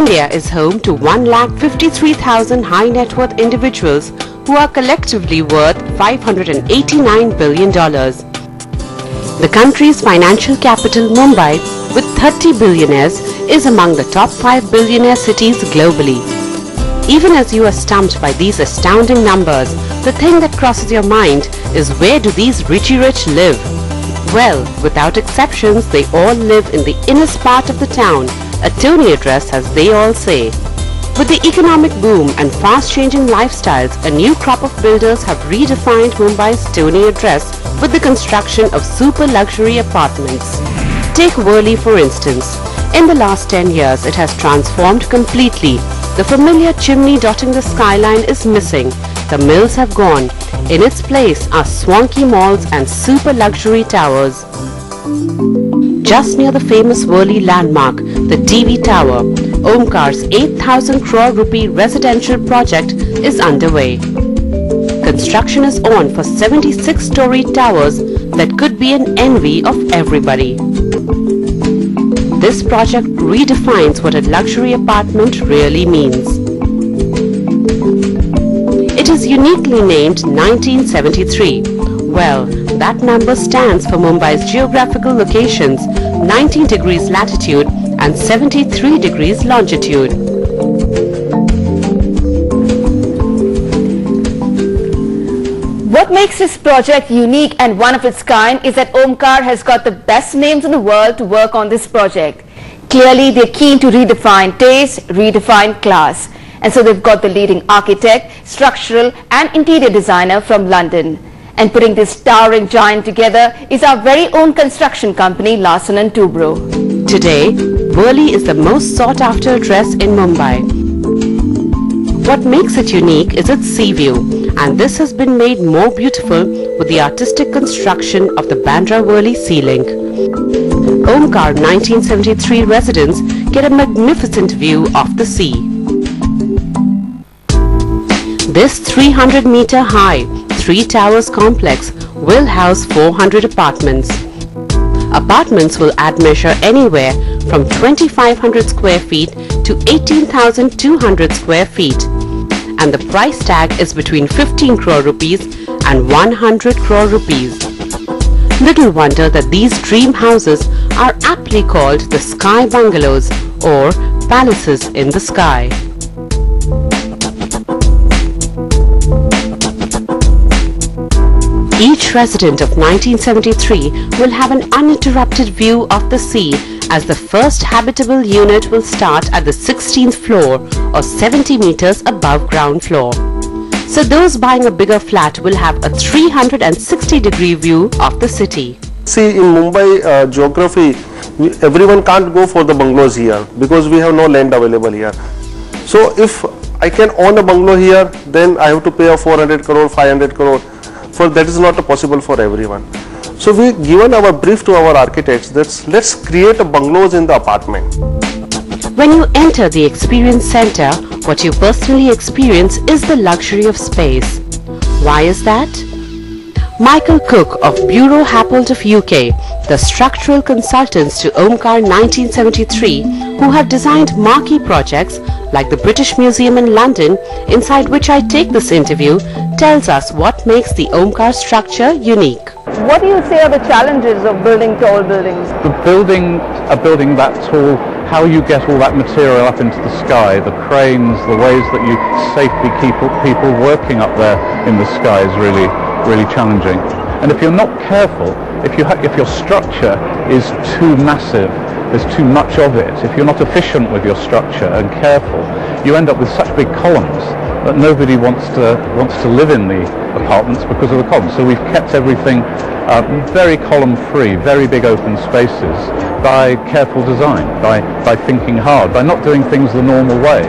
India is home to 1,53,000 high net worth individuals who are collectively worth $589 billion. The country's financial capital, Mumbai, with 30 billionaires, is among the top 5 billionaire cities globally. Even as you are stumped by these astounding numbers, the thing that crosses your mind is, where do these richy rich live? Well, without exceptions, they all live in the innerst part of the town, a Tony address as they all say. With the economic boom and fast-changing lifestyles, a new crop of builders have redefined Mumbai's Tony address with the construction of super luxury apartments. Take Worli for instance. In the last 10 years, it has transformed completely. The familiar chimney dotting the skyline is missing. The mills have gone. In its place are swanky malls and super luxury towers. Just near the famous Worli landmark, the TV Tower, Omkar's 8,000 crore rupee residential project is underway. Construction is on for 76-story towers that could be an envy of everybody. This project redefines what a luxury apartment really means. It is uniquely named 1973. Well, that number stands for Mumbai's geographical locations, 19 degrees latitude and 73 degrees longitude. What makes this project unique and one of its kind is that Omkar has got the best names in the world to work on this project. Clearly, they're keen to redefine taste, redefine class. And so they've got the leading architect, structural and interior designer from London. And putting this towering giant together is our very own construction company, Larsen & Toubro. Today, Worli is the most sought-after address in Mumbai. What makes it unique is its sea view, and this has been made more beautiful with the artistic construction of the Bandra Worli Sea Link. Omkar 1973 residents get a magnificent view of the sea. This 300-meter high, 3 towers complex will house 400 apartments. Apartments will add measure anywhere from 2,500 square feet to 18,200 square feet. And the price tag is between 15 crore rupees and 100 crore rupees. Little wonder that these dream houses are aptly called the Sky Bungalows or Palaces in the Sky. Each resident of 1973 will have an uninterrupted view of the sea, as the first habitable unit will start at the 16th floor or 70 meters above ground floor. So those buying a bigger flat will have a 360-degree view of the city. See, in Mumbai geography, everyone can't go for the bungalows here because we have no land available here. So if I can own a bungalow here, then I have to pay a 400 crore, 500 crore. For that is not possible for everyone. So we given our brief to our architects that let's create a bungalows in the apartment. When you enter the experience center, what you personally experience is the luxury of space. Why is that? Michael Cook of Bureau Happold of UK, the structural consultants to Omkar 1973, who have designed marquee projects like the British Museum in London, inside which I take this interview, tells us what makes the Omkar structure unique. What do you say are the challenges of building tall buildings? Building a building that tall, how you get all that material up into the sky, the cranes, the ways that you safely keep people working up there in the sky is really challenging. And if you're not careful, if your structure is too massive, there's too much of it, if you're not efficient with your structure and careful, you end up with such big columns that nobody wants to live in the apartments because of the columns. So we've kept everything very column free, very big open spaces by careful design, by thinking hard, by not doing things the normal way.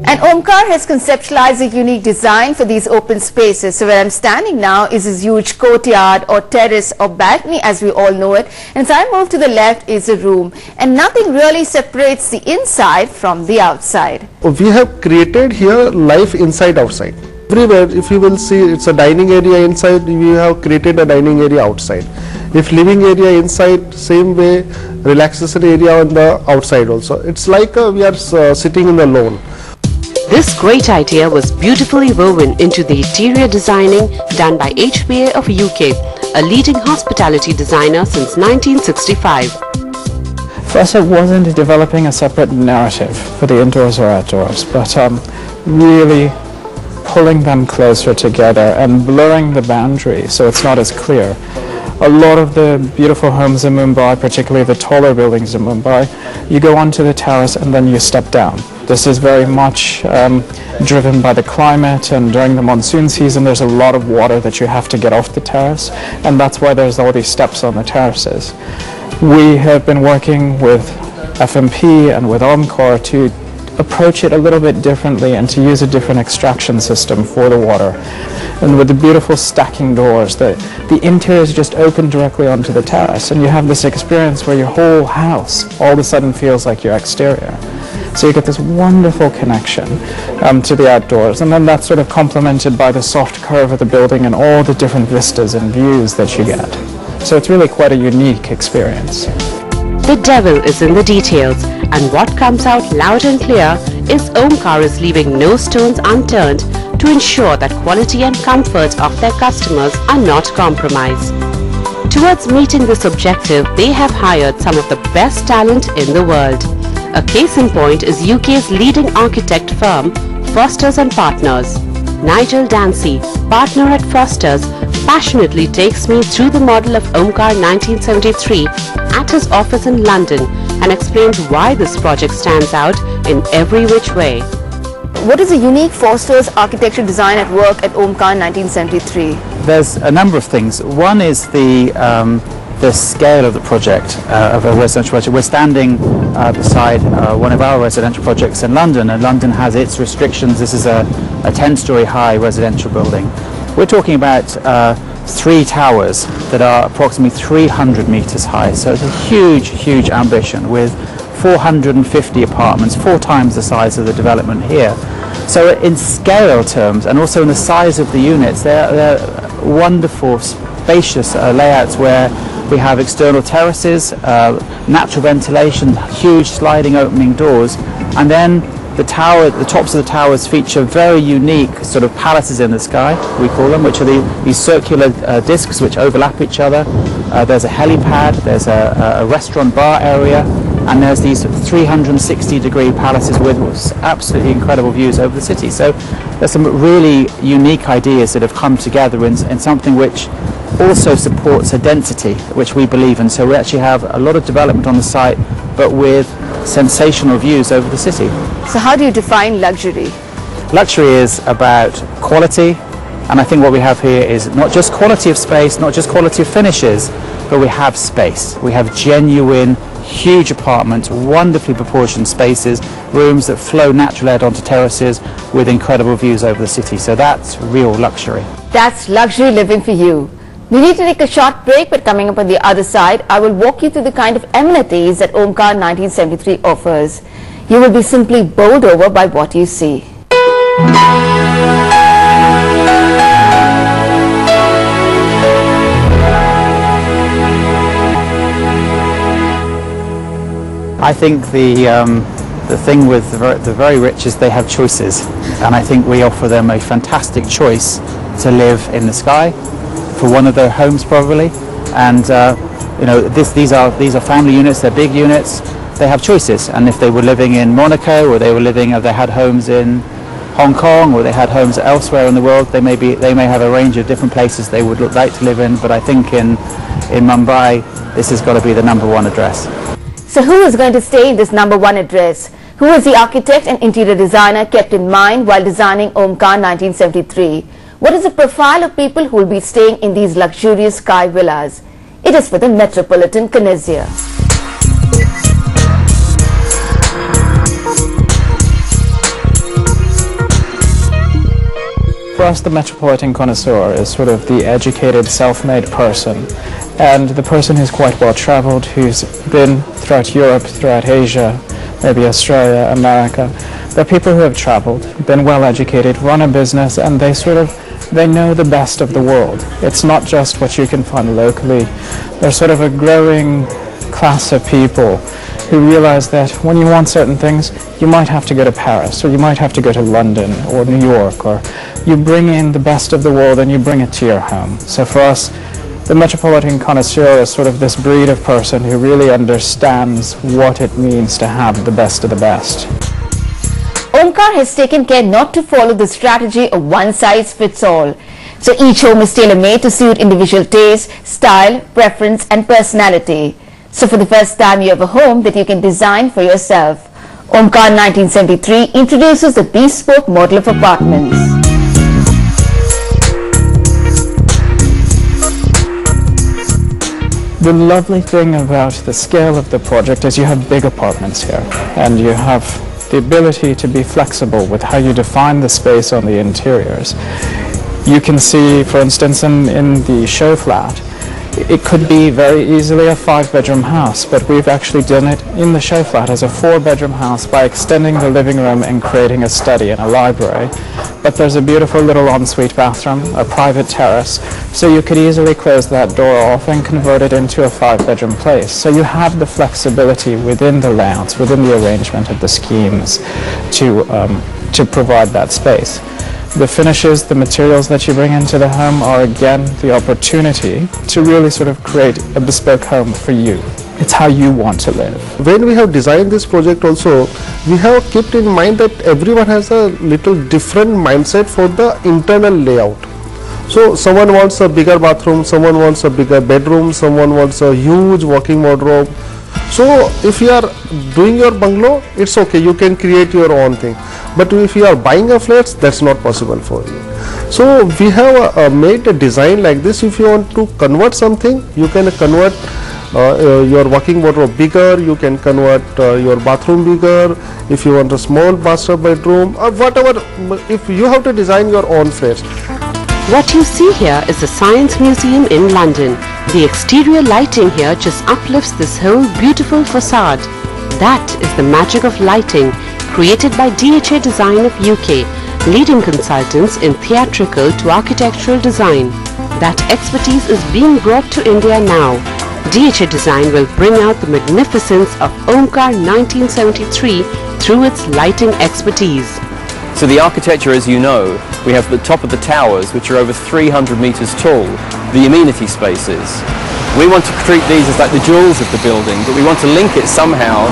And Omkar has conceptualized a unique design for these open spaces. So where I'm standing now is this huge courtyard or terrace or balcony as we all know it. And as I move to the left is a room. And nothing really separates the inside from the outside. We have created here life inside outside. Everywhere if you will see, it's a dining area inside, we have created a dining area outside. If living area inside, same way, relaxation area on the outside also. It's like we are sitting in the lawn. This great idea was beautifully woven into the interior designing done by HBA of UK, a leading hospitality designer since 1965. For us, it wasn't developing a separate narrative for the indoors or outdoors, but really pulling them closer together and blurring the boundary so it's not as clear. A lot of the beautiful homes in Mumbai, particularly the taller buildings in Mumbai, you go onto the terrace and then you step down. This is very much driven by the climate, and during the monsoon season there's a lot of water that you have to get off the terrace, and that's why there's all these steps on the terraces. We have been working with FMP and with Omkar to approach it a little bit differently and to use a different extraction system for the water. And with the beautiful stacking doors, the interiors just open directly onto the terrace, and you have this experience where your whole house all of a sudden feels like your exterior. So you get this wonderful connection to the outdoors, and then that's sort of complemented by the soft curve of the building and all the different vistas and views that you get. So it's really quite a unique experience. The devil is in the details, and what comes out loud and clear is Omkar is leaving no stones unturned to ensure that quality and comfort of their customers are not compromised. Towards meeting this objective, they have hired some of the best talent in the world. A case in point is UK's leading architect firm, Fosters & Partners. Nigel Dancy, partner at Fosters, passionately takes me through the model of Omkar 1973 at his office in London and explains why this project stands out in every which way. What is the unique Foster's architecture design at work at Omkar 1973? There's a number of things. One is the scale of the project, of a residential project. We're standing beside one of our residential projects in London, and London has its restrictions. This is a 10-story high residential building. We're talking about 3 towers that are approximately 300 meters high, so it's a huge, huge ambition with 450 apartments, 4 times the size of the development here. So in scale terms, and also in the size of the units, they're wonderful, spacious layouts where we have external terraces, natural ventilation, huge sliding opening doors, and then the tops of the towers feature very unique sort of palaces in the sky, we call them, which are these circular discs which overlap each other. There's a helipad, there's a restaurant bar area, and there's these 360-degree palaces with absolutely incredible views over the city. So there's some really unique ideas that have come together in something which also supports a density which we believe in. So we actually have a lot of development on the site, but with sensational views over the city. So how do you define luxury? Luxury is about quality, and I think what we have here is not just quality of space, not just quality of finishes, but we have space. We have genuine, huge apartments, wonderfully proportioned spaces, rooms that flow natural air onto terraces with incredible views over the city. So that's real luxury. That's luxury living for you. We need to take a short break, but coming up on the other side, I will walk you through the kind of amenities that Omkar 1973 offers. You will be simply bowled over by what you see. I think the thing with the very rich is they have choices, and I think we offer them a fantastic choice to live in the sky for one of their homes probably, and you know, these are family units, they're big units, they have choices, and if they were living in Monaco, or they had homes in Hong Kong, or they had homes elsewhere in the world, they may have a range of different places they would like to live in, but I think in Mumbai this has got to be the #1 address. So who is going to stay in this #1 address? Who is the architect and interior designer kept in mind while designing Omkar 1973? What is the profile of people who will be staying in these luxurious sky villas? It is for the Metropolitan Connoisseur. For us, the Metropolitan Connoisseur is sort of the educated, self-made person, and the person who's quite well traveled, who's been throughout Europe, throughout Asia, maybe Australia, America. They're people who have traveled, been well educated, run a business, and they sort of they know the best of the world. It's not just what you can find locally. There's sort of a growing class of people who realize that when you want certain things, you might have to go to Paris, or you might have to go to London or New York, or you bring in the best of the world and you bring it to your home. So for us, the metropolitan connoisseur is sort of this breed of person who really understands what it means to have the best of the best. Omkar has taken care not to follow the strategy of one size fits all. So each home is tailor-made to suit individual taste, style, preference and personality. So for the first time you have a home that you can design for yourself. Omkar 1973 introduces the bespoke model of apartments. The lovely thing about the scale of the project is you have big apartments here, and you have the ability to be flexible with how you define the space on the interiors. You can see, for instance, in the show flat, it could be very easily a 5-bedroom house, but we've actually done it in the show flat as a 4-bedroom house by extending the living room and creating a study and a library. But there's a beautiful little ensuite bathroom, a private terrace, so you could easily close that door off and convert it into a 5-bedroom place. So you have the flexibility within the layouts, within the arrangement of the schemes to provide that space. The finishes, the materials that you bring into the home are again the opportunity to really sort of create a bespoke home for you. It's how you want to live. When we have designed this project also, we have kept in mind that everyone has a little different mindset for the internal layout. So someone wants a bigger bathroom, someone wants a bigger bedroom, someone wants a huge walk-in wardrobe. So if you are doing your bungalow, it's okay, you can create your own thing. But if you are buying a flat, that's not possible for you. So we have made a design like this. If you want to convert something, you can convert your walk-in wardrobe bigger, you can convert your bathroom bigger, if you want a small master bedroom or whatever, if you have to design your own flat. What you see here is the Science Museum in London. The exterior lighting here just uplifts this whole beautiful facade. That is the magic of lighting, created by DHA Design of UK, leading consultants in theatrical to architectural design. That expertise is being brought to India now. DHA Design will bring out the magnificence of Omkar 1973 through its lighting expertise. So the architecture, as you know, we have the top of the towers, which are over 300 meters tall, the amenity spaces. We want to treat these as like the jewels of the building, but we want to link it somehow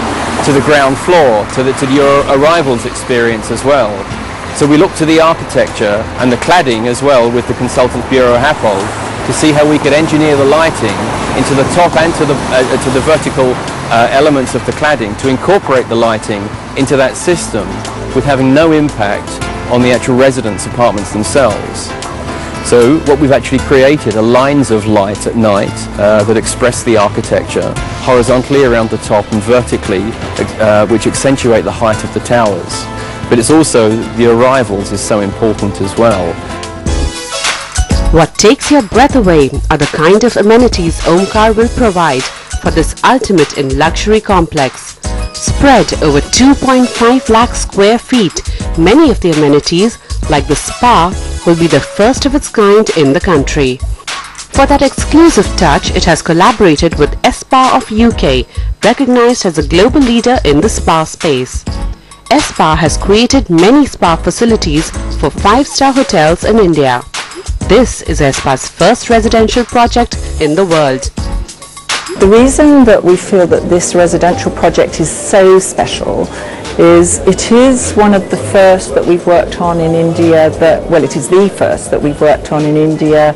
to the ground floor, to your arrivals experience as well. So we look to the architecture and the cladding as well with the consultant Bureau Happold to see how we could engineer the lighting into the top and to the vertical elements of the cladding to incorporate the lighting into that system with having no impact on the actual residence apartments themselves. So what we've actually created are lines of light at night that express the architecture horizontally around the top and vertically, which accentuate the height of the towers. But it's also the arrivals is so important as well. What takes your breath away are the kind of amenities Omkar will provide for this ultimate in luxury complex. Spread over 2.5 lakh square feet, many of the amenities, like the spa, will be the first of its kind in the country. For that exclusive touch, it has collaborated with Spa of UK, recognized as a global leader in the spa space. Spa has created many spa facilities for 5-star hotels in India. This is Spa's first residential project in the world. The reason that we feel that this residential project is so special is it is one of the first that we've worked on in India well, it is the first that we've worked on in India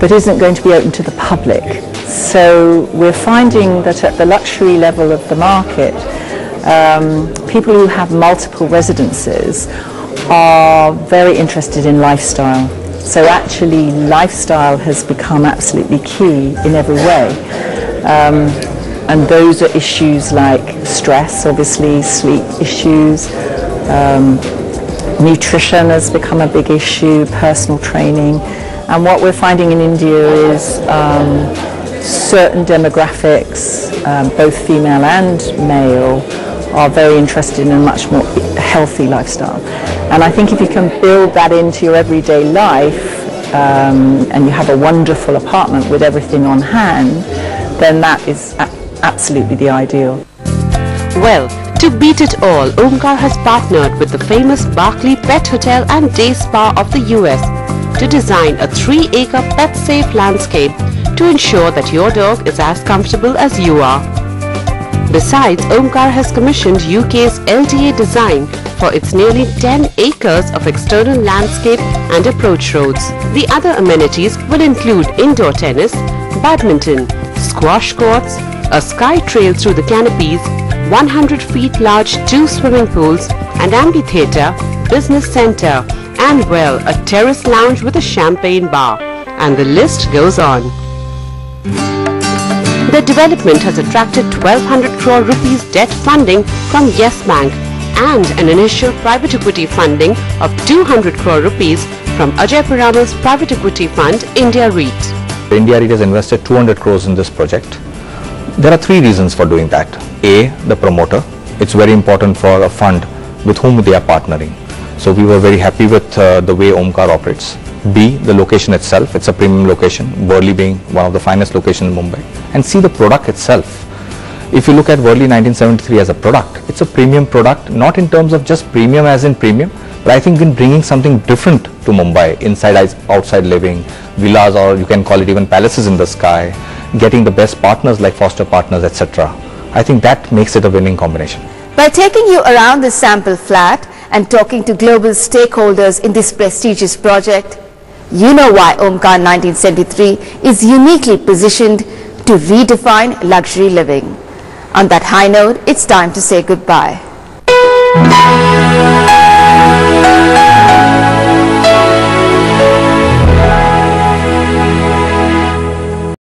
that isn't going to be open to the public. So we're finding that at the luxury level of the market, people who have multiple residences are very interested in lifestyle. So actually lifestyle has become absolutely key in every way. And those are issues like stress, obviously, sleep issues, nutrition has become a big issue, personal training. And what we're finding in India is certain demographics, both female and male, are very interested in a much more healthy lifestyle. And I think if you can build that into your everyday life, and you have a wonderful apartment with everything on hand, then that is absolutely the ideal. Well, to beat it all, Omkar has partnered with the famous Berkeley Pet Hotel and Day Spa of the US to design a 3-acre pet-safe landscape to ensure that your dog is as comfortable as you are. Besides, Omkar has commissioned UK's LDA design for its nearly 10 acres of external landscape and approach roads. The other amenities will include indoor tennis, badminton, squash courts, a sky trail through the canopies, 100 feet large 2 swimming pools, an amphitheatre, business centre, and well, a terrace lounge with a champagne bar. And the list goes on. The development has attracted 1200 crore rupees debt funding from Yes Bank and an initial private equity funding of 200 crore rupees from Ajay Piramal's private equity fund India REIT. India REIT has invested 200 crores in this project. There are 3 reasons for doing that. A, the promoter. It's very important for a fund with whom they are partnering. So we were very happy with the way Omkar operates. B, the location itself. It's a premium location, Worli being one of the finest locations in Mumbai. And C, the product itself. If you look at Worli 1973 as a product, it's a premium product, not in terms of just premium as in premium, but I think in bringing something different to Mumbai, inside outside living, villas, or you can call it even palaces in the sky, getting the best partners like foster partners, etc. I think that makes it a winning combination. By taking you around the sample flat and talking to global stakeholders in this prestigious project, you know why Omkar 1973 is uniquely positioned to redefine luxury living. On that high note, it's time to say goodbye.